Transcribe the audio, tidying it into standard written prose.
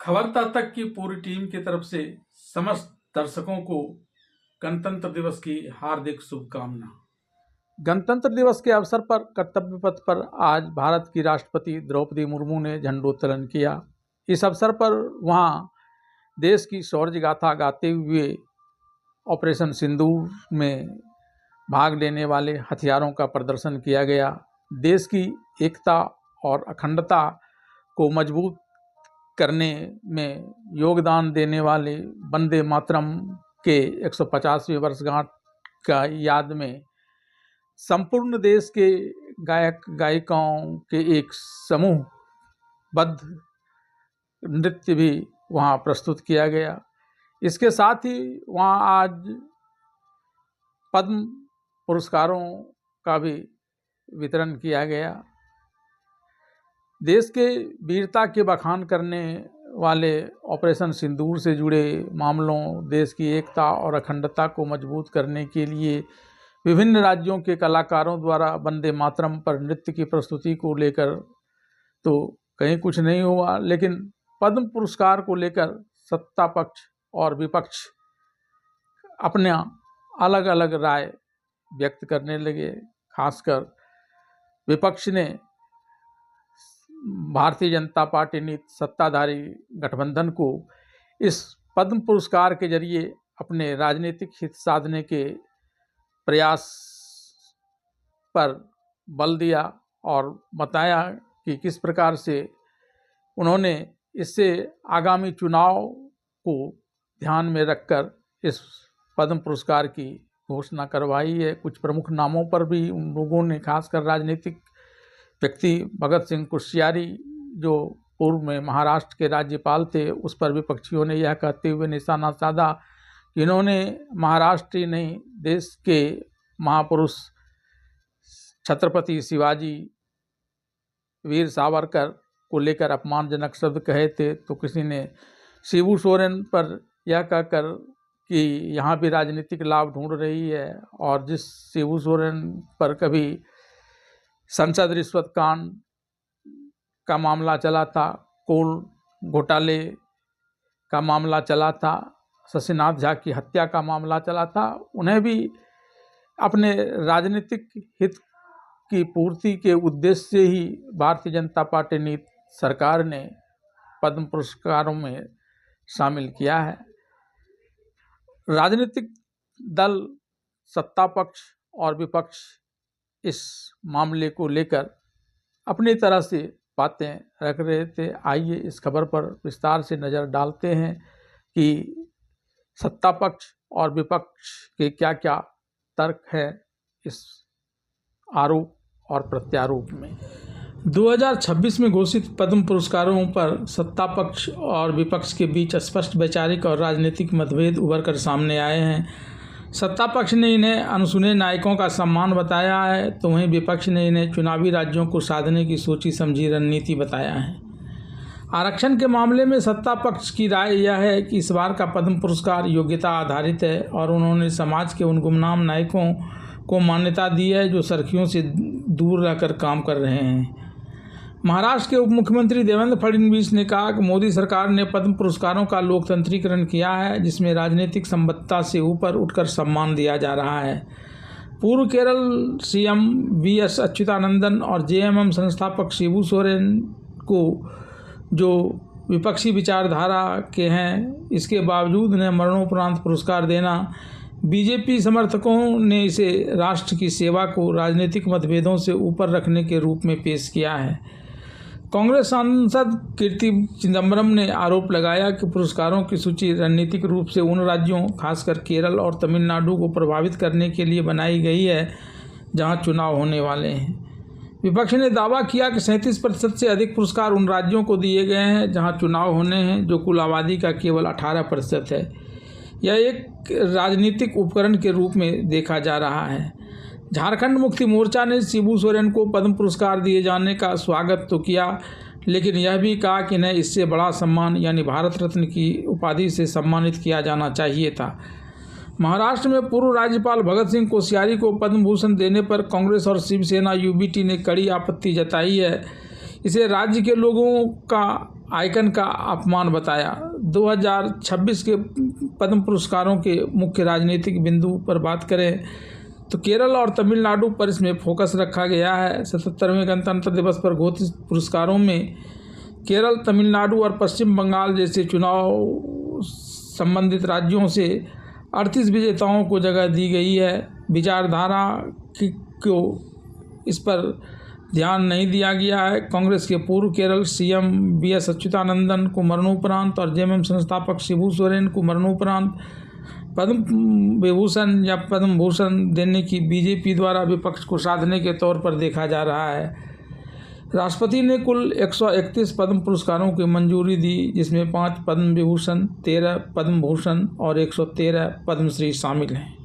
खबरता तक की पूरी टीम की तरफ से समस्त दर्शकों को गणतंत्र दिवस की हार्दिक शुभकामना। गणतंत्र दिवस के अवसर पर कर्तव्य पथ पर आज भारत की राष्ट्रपति द्रौपदी मुर्मू ने झंडोत्तोलन किया। इस अवसर पर वहां देश की शौर्य गाथा गाते हुए ऑपरेशन सिंदूर में भाग लेने वाले हथियारों का प्रदर्शन किया गया। देश की एकता और अखंडता को मजबूत करने में योगदान देने वाले वंदे मातरम के 150वें वर्षगांठ का याद में संपूर्ण देश के गायक गायिकाओं के एक समूहबद्ध नृत्य भी वहां प्रस्तुत किया गया। इसके साथ ही वहां आज पद्म पुरस्कारों का भी वितरण किया गया। देश के वीरता के बखान करने वाले ऑपरेशन सिंदूर से जुड़े मामलों, देश की एकता और अखंडता को मजबूत करने के लिए विभिन्न राज्यों के कलाकारों द्वारा वंदे मातरम पर नृत्य की प्रस्तुति को लेकर तो कहीं कुछ नहीं हुआ, लेकिन पद्म पुरस्कार को लेकर सत्ता पक्ष और विपक्ष अपना अलग अलग राय व्यक्त करने लगे। खासकर विपक्ष ने भारतीय जनता पार्टी नीत सत्ताधारी गठबंधन को इस पद्म पुरस्कार के जरिए अपने राजनीतिक हित साधने के प्रयास पर बल दिया और बताया कि किस प्रकार से उन्होंने इससे आगामी चुनाव को ध्यान में रखकर इस पद्म पुरस्कार की घोषणा करवाई है। कुछ प्रमुख नामों पर भी उन लोगों ने, खासकर राजनीतिक व्यक्ति भगत सिंह कोश्यारी जो पूर्व में महाराष्ट्र के राज्यपाल थे, उस पर विपक्षियों ने यह कहते हुए निशाना साधा कि इन्होंने महाराष्ट्र ही नहीं, देश के महापुरुष छत्रपति शिवाजी, वीर सावरकर को लेकर अपमानजनक शब्द कहे थे। तो किसी ने शिबू सोरेन पर यह कहकर कि यहाँ भी राजनीतिक लाभ ढूंढ रही है, और जिस शिबू सोरेन पर कभी संसद रिश्वत कांड का मामला चला था, कोल घोटाले का मामला चला था, शशिनाथ झा की हत्या का मामला चला था, उन्हें भी अपने राजनीतिक हित की पूर्ति के उद्देश्य से ही भारतीय जनता पार्टी नीत सरकार ने पद्म पुरस्कारों में शामिल किया है। राजनीतिक दल, सत्ता पक्ष और विपक्ष इस मामले को लेकर अपनी तरह से बातें रख रहे थे। आइए इस खबर पर विस्तार से नज़र डालते हैं कि सत्ता पक्ष और विपक्ष के क्या क्या तर्क है इस आरोप और प्रत्यारोप में। 2026 में घोषित पद्म पुरस्कारों पर सत्ता पक्ष और विपक्ष के बीच स्पष्ट वैचारिक और राजनीतिक मतभेद उभर कर सामने आए हैं। सत्ता पक्ष ने इन्हें अनसुने नायकों का सम्मान बताया है, तो वहीं विपक्ष ने इन्हें चुनावी राज्यों को साधने की सोची समझी रणनीति बताया है। आरक्षण के मामले में सत्ता पक्ष की राय यह है कि इस बार का पद्म पुरस्कार योग्यता आधारित है और उन्होंने समाज के उन गुमनाम नायकों को मान्यता दी है जो सरखियों से दूर रहकर काम कर रहे हैं। महाराष्ट्र के उप मुख्यमंत्री देवेंद्र फडणवीस ने कहा कि मोदी सरकार ने पद्म पुरस्कारों का लोकतंत्रीकरण किया है, जिसमें राजनीतिक संबद्धता से ऊपर उठकर सम्मान दिया जा रहा है। पूर्व केरल सीएम वीएस अच्युतानंदन और जेएमएम संस्थापक शिबू सोरेन को, जो विपक्षी विचारधारा के हैं, इसके बावजूद उन्हें मरणोपरांत पुरस्कार देना, बीजेपी समर्थकों ने इसे राष्ट्र की सेवा को राजनीतिक मतभेदों से ऊपर रखने के रूप में पेश किया है। कांग्रेस सांसद कीर्ति चिदम्बरम ने आरोप लगाया कि पुरस्कारों की सूची रणनीतिक रूप से उन राज्यों, खासकर केरल और तमिलनाडु को प्रभावित करने के लिए बनाई गई है जहां चुनाव होने वाले हैं। विपक्ष ने दावा किया कि 37% से अधिक पुरस्कार उन राज्यों को दिए गए हैं जहां चुनाव होने हैं, जो कुल आबादी का केवल 18% है। यह एक राजनीतिक उपकरण के रूप में देखा जा रहा है। झारखंड मुक्ति मोर्चा ने शिबू सोरेन को पद्म पुरस्कार दिए जाने का स्वागत तो किया, लेकिन यह भी कहा कि इन्हें इससे बड़ा सम्मान यानी भारत रत्न की उपाधि से सम्मानित किया जाना चाहिए था। महाराष्ट्र में पूर्व राज्यपाल भगत सिंह कोश्यारी को पद्म भूषण देने पर कांग्रेस और शिवसेना यूबीटी ने कड़ी आपत्ति जताई है। इसे राज्य के लोगों का आइकन का अपमान बताया। 2026 के पद्म पुरस्कारों के मुख्य राजनीतिक बिंदु पर बात करें तो केरल और तमिलनाडु पर इसमें फोकस रखा गया है। 77वें गणतंत्र दिवस पर घोषित पुरस्कारों में केरल, तमिलनाडु और पश्चिम बंगाल जैसे चुनाव संबंधित राज्यों से 38 विजेताओं को जगह दी गई है। विचारधारा को इस पर ध्यान नहीं दिया गया है। कांग्रेस के पूर्व केरल सीएम बीएस अच्युतानंदन को मरणोपरांत और जेएमएम संस्थापक शिबू सोरेन को मरणोपरांत पद्म विभूषण या पद्म भूषण देने की बीजेपी द्वारा विपक्ष को साधने के तौर पर देखा जा रहा है। राष्ट्रपति ने कुल 131 पद्म पुरस्कारों की मंजूरी दी, जिसमें 5 पद्म विभूषण, 13 पद्म भूषण और 113 पद्मश्री शामिल हैं।